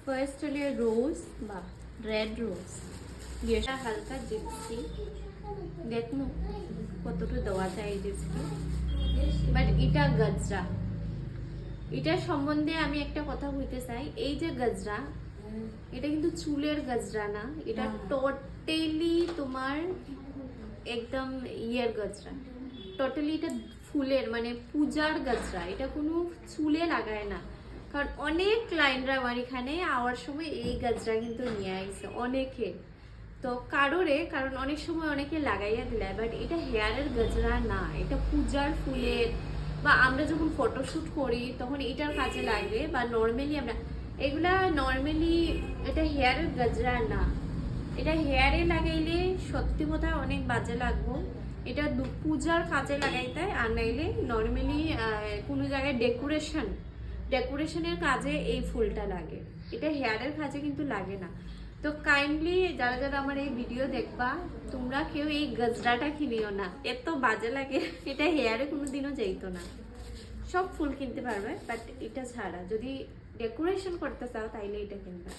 first হলে রোজ বা red rose এটা হালকা জিপসি দেখুন কতটুকু দেওয়া যায় এই জিপসি বাট এটা গজরা এটার সম্বন্ধে আমি একটা কথা বলতে চাই এই যে গজরা এটা কিন্তু চুলের গজরা না এটা টোটালি তোমার একদম ইয়ের গজরা টোটালি এটা ফুলের মানে পূজার গজরা এটা কোনো চুলে লাগায় না কারণ অনেক ক্লায়েন্টরা আমার এখানে আওয়ার সময় এই গজরা কিন্তু নিয়ে আইছে অনেকে তো কারণ অনেক সময় অনেকে লাগাইয়া দিলে বাট এটা হেয়ারের গজরা না এটা পূজার ফুলের বা আমরা যখন ফটোশুট করি তখন এটার কাজে লাগে বা নর্মালি আমরা এগুলা নর্মালি এটা হেয়ারের গজরা না এটা হেয়ারে লাগাইলে সত্যি কথা অনেক বাজে লাগবো এটা পূজার কাজে লাগাইতে আর নাইলে নর্মালি কোনো জায়গায় ডেকোরেশনের কাজে এই ফুলটা লাগে এটা হেয়ারের কাজে কিন্তু লাগে না তো কাইন্ডলি যারা যারা আমার এই ভিডিও দেখবা তোমরা কেউ এই গজরাটা কিনিও না এত বাজে লাগে এটা হেয়ারে কোনোদিনও যাইতো না সব ফুল কিনতে পারবে বাট এটা ছাড়া যদি ডেকোরেশন করতে চাও তাইলে এটা কিনবে